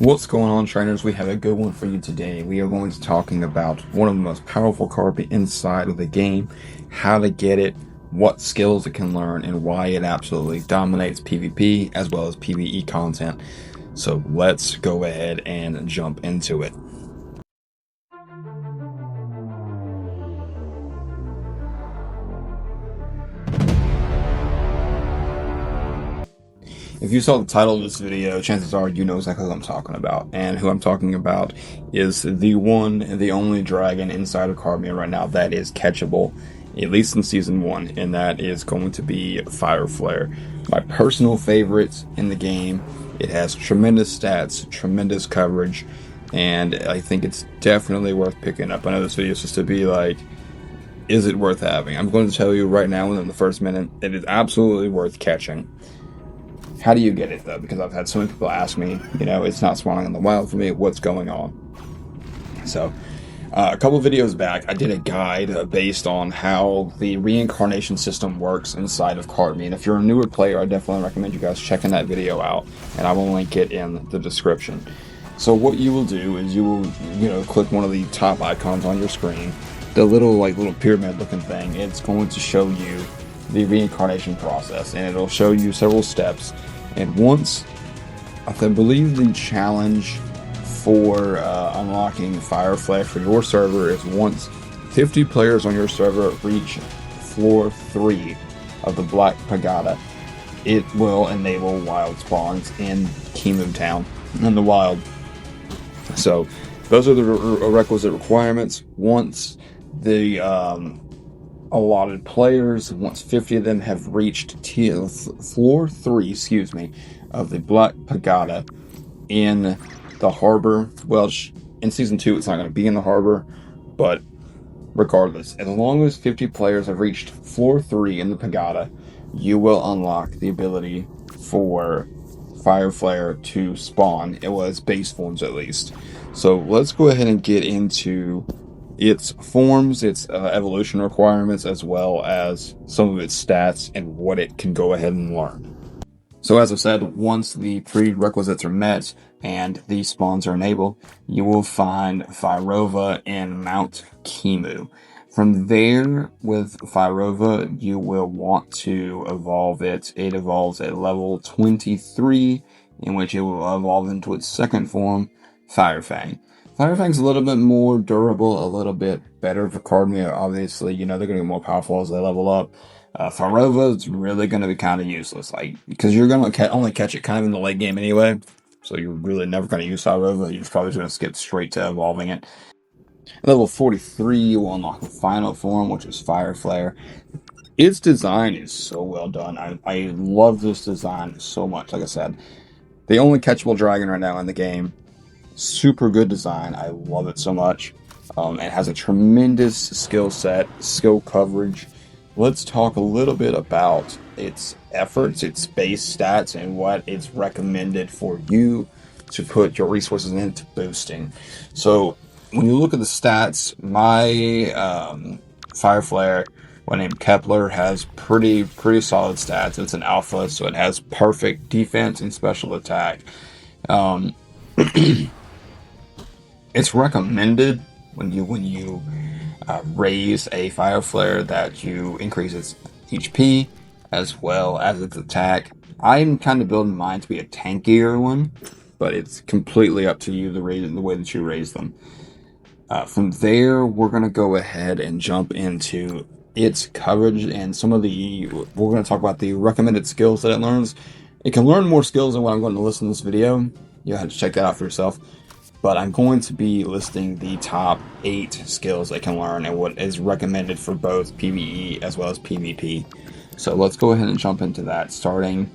What's going on, trainers? We have a good one for you today. We are going to be talking about one of the most powerful Kardmi inside of the game, how to get it, what skills it can learn, and why it absolutely dominates PvP as well as PvE content. So let's go ahead and jump into it. If you saw the title of this video, chances are you know exactly who I'm talking about. And who I'm talking about is the one, the only dragon inside of Kardmi right now that is catchable, at least in Season 1, and that is going to be Fyrflare. My personal favorite in the game. It has tremendous stats, tremendous coverage, and I think it's definitely worth picking up. I know this video is just to be like, is it worth having? I'm going to tell you right now within the first minute, it is absolutely worth catching. How do you get it though? Because I've had so many people ask me, it's not spawning in the wild for me, what's going on? So, a couple videos back, I did a guide based on how the reincarnation system works inside of Kardmi. And if you're a newer player, I definitely recommend you guys checking that video out, and I will link it in the description. So what you will do is you will, click one of the top icons on your screen, the little pyramid looking thing. It's going to show you the reincarnation process, and it'll show you several steps. And once, I believe the challenge for unlocking Fyrflare for your server is once 50 players on your server reach floor 3 of the Black Pagoda, it will enable wild spawns in Kemu Town in the wild. So those are the requisite requirements. Once the allotted players, once 50 of them have reached floor 3, of the Black Pagoda in the harbor. Well, in Season 2 it's not going to be in the harbor, but regardless, as long as 50 players have reached floor 3 in the Pagoda, you will unlock the ability for Fyrflare to spawn. It was base forms at least. So let's go ahead and get into its forms, its evolution requirements, as well as some of its stats and what it can go ahead and learn. So as I said, once the prerequisites are met and these spawns are enabled, you will find Fyrova in Mount Kemu. From there, with Fyrova, you will want to evolve it. It evolves at level 23, in which it will evolve into its second form, Fyrfang. Fyrfang's a little bit more durable, a little bit better for Kardmi. Obviously, they're going to get more powerful as they level up. Fyrova is really going to be kind of useless, because you're going to only catch it kind of in the late game anyway. So you're really never going to use Fyrova. You're probably going to skip straight to evolving it. Level 43, you will unlock the final form, which is Fyrflare. Its design is so well done. I love this design so much. Like I said, the only catchable dragon right now in the game. Super good design. I love it so much. It has a tremendous skill set, skill coverage. Let's talk a little bit about its efforts, its base stats, and what it's recommended for you to put your resources into boosting. So when you look at the stats, my Fyrflare, when named Kepler, has pretty solid stats. It's an alpha, so it has perfect defense and special attack. It's recommended when you raise a Fyrflare that you increase its HP as well as its attack. I'm kind of building mine to be a tankier one, but it's completely up to you the way that you raise them. From there, we're going to go ahead and jump into its coverage and we're going to talk about the recommended skills that it learns. It can learn more skills than what I'm going to list in this video. You'll have to check that out for yourself. But I'm going to be listing the top 8 skills they can learn and what is recommended for both PvE as well as PvP. So let's go ahead and jump into that, starting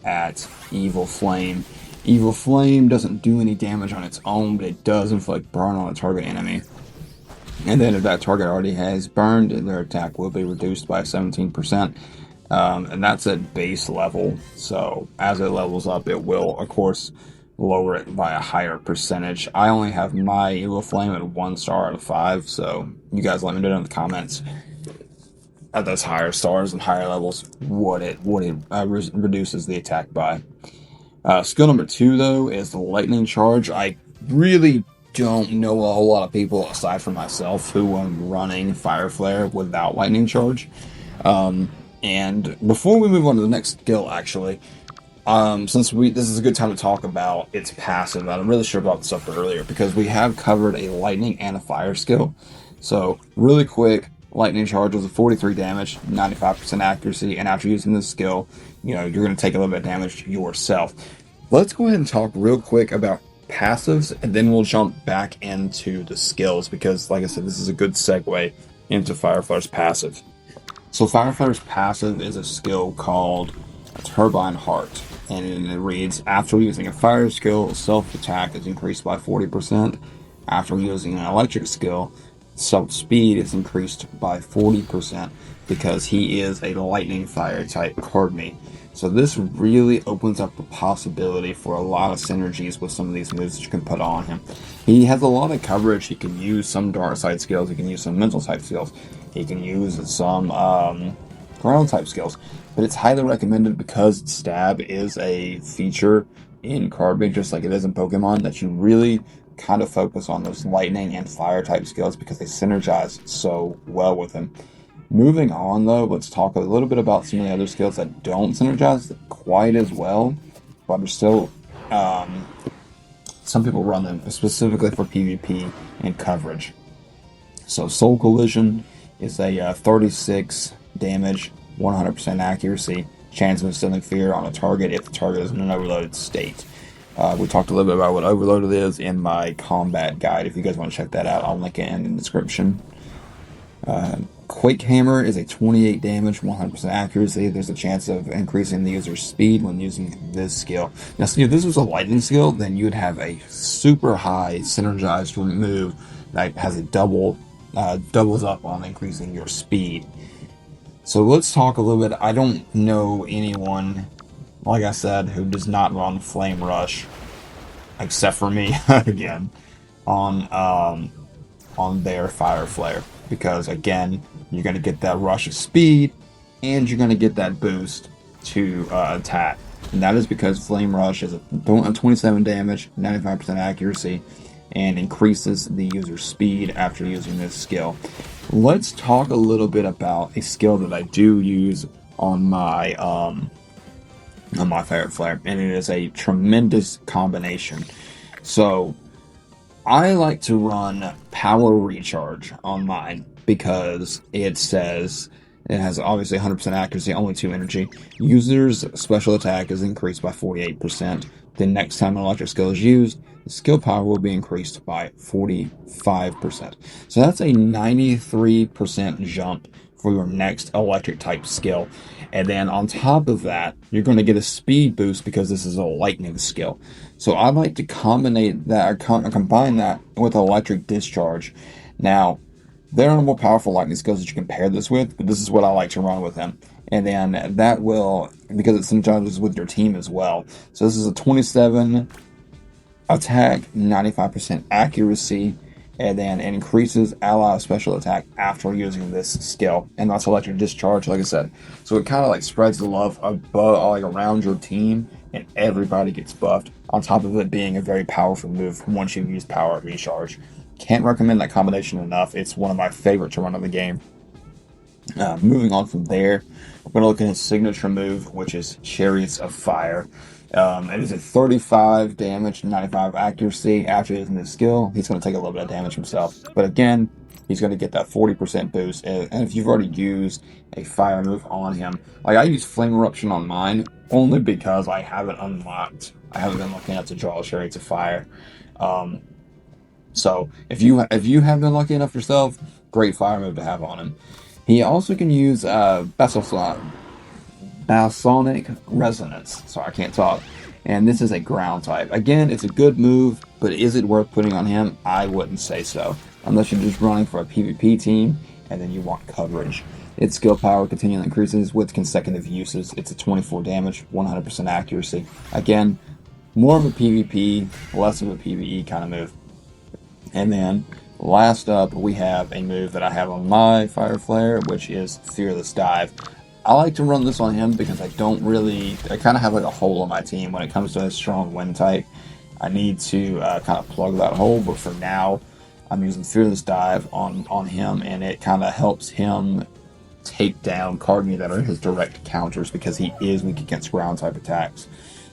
at Evil Flame. Evil Flame doesn't do any damage on its own, but it does inflict burn on a target enemy. And then if that target already has burned, their attack will be reduced by 17%. And that's at base level. So as it levels up, it will, of course, lower it by a higher percentage. I only have my Evil Flame at 1 star out of 5, so you guys let me know in the comments at those higher stars and higher levels what it reduces the attack by. Skill number 2, though, is the lightning charge. I really don't know a whole lot of people aside from myself who are running Fyrflare without lightning charge. And before we move on to the next skill, actually, since this is a good time to talk about its passive, I'm really sure about this stuff earlier because we have covered a lightning and a fire skill. So really quick, lightning charge was a 43 damage, 95% accuracy, and after using this skill, you're going to take a little bit of damage yourself. Let's go ahead and talk real quick about passives, and then we'll jump back into the skills because, like I said, this is a good segue into Fyrflare's passive. So Fyrflare's passive is a skill called Turbine Heart, and it reads, after using a fire skill, self-attack is increased by 40%. After using an electric skill, self-speed is increased by 40% because he is a lightning fire type Kardmi. So this really opens up the possibility for a lot of synergies with some of these moves that you can put on him. He has a lot of coverage. He can use some dark side skills. He can use some mental type skills. He can use some ground type skills. But it's highly recommended because stab is a feature in Kardmi, just like it is in Pokemon, that you really kind of focus on those lightning and fire type skills because they synergize so well with him. Moving on, though, let's talk a little bit about some of the other skills that don't synergize quite as well, but are still, some people run them specifically for PvP and coverage. So Soul Collision is a 36 damage, 100% accuracy, chance of instilling fear on a target if the target is in an overloaded state. We talked a little bit about what overloaded is in my combat guide. If you guys want to check that out, I'll link it in the description. Quake Hammer is a 28 damage, 100% accuracy. There's a chance of increasing the user's speed when using this skill. Now, see, if this was a lightning skill, then you'd have a super high synergized move that has a doubles up on increasing your speed. So let's talk a little bit. I don't know anyone, like I said, who does not run Flame Rush, except for me again, on their Fyrflare. Because again, you're going to get that rush of speed, and you're going to get that boost to attack. And that is because Flame Rush is a 27 damage, 95% accuracy, and increases the user's speed after using this skill. Let's talk a little bit about a skill that I do use on my Fyrflare, and it is a tremendous combination. So I like to run Power Recharge on mine because it says it has obviously 100% accuracy, only 2 energy. User's special attack is increased by 48%. The next time an electric skill is used, the skill power will be increased by 45%. So that's a 93% jump for your next electric type skill. And then on top of that, you're going to get a speed boost because this is a lightning skill. So I like to combine that with electric discharge. Now, there are more powerful lightning skills that you can pair this with, but this is what I like to run with him. And then that will, because it synergizes with your team as well. So this is a 27 attack, 95% accuracy, and then it increases ally special attack after using this skill. And that's electric discharge, like I said. So it kind of like spreads the love above, around your team, and everybody gets buffed, on top of it being a very powerful move once you use Power Recharge. Can't recommend that combination enough. It's one of my favorites to run in the game. Moving on from there, we're going to look at his signature move, which is Chariots of Fire. It is a 35 damage, 95 accuracy. After using this skill, he's going to take a little bit of damage himself. But again, he's going to get that 40% boost. And if you've already used a fire move on him, like I use Flame Eruption on mine, only because I haven't unlocked. I haven't been lucky enough to draw Chariots of Fire. So if you have been lucky enough yourself, great fire move to have on him. He also can use Basonic Resonance. Sorry, I can't talk. And this is a ground type. Again, it's a good move, but is it worth putting on him? I wouldn't say so. Unless you're just running for a PvP team and then you want coverage. Its skill power continually increases with consecutive uses. It's a 24 damage, 100% accuracy. Again, more of a PvP, less of a PvE kind of move. And then last up, we have a move that I have on my Fyrflare, which is Fearless Dive. I like to run this on him because I kind of have like a hole in my team when it comes to a strong wind type. I need to kind of plug that hole, but for now, I'm using Fearless Dive on him, and it kind of helps him take down Kardmi that are his direct counters because he is weak against ground type attacks.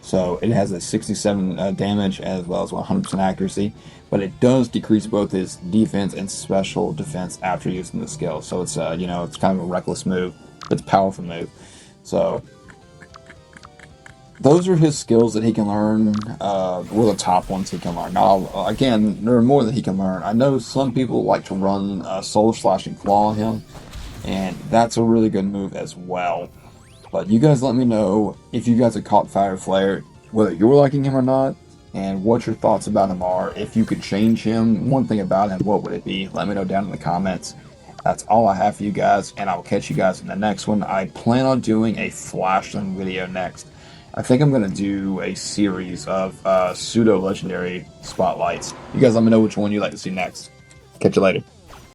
So it has a 67 damage as well as 100% accuracy, but it does decrease both his defense and special defense after using the skill. So it's it's kind of a reckless move, but it's a powerful move. So those are his skills that he can learn. The top ones he can learn. Now, again, there are more that he can learn. I know some people like to run Soul Slash and Claw on him, and that's a really good move as well. But you guys let me know if you guys have caught Fyrflare, whether you're liking him or not, and what your thoughts about him are. If you could change him, one thing about him, what would it be? Let me know down in the comments. That's all I have for you guys, and I will catch you guys in the next one. I plan on doing a flashlight video next. I think I'm going to do a series of pseudo-legendary spotlights. You guys let me know which one you'd like to see next. Catch you later.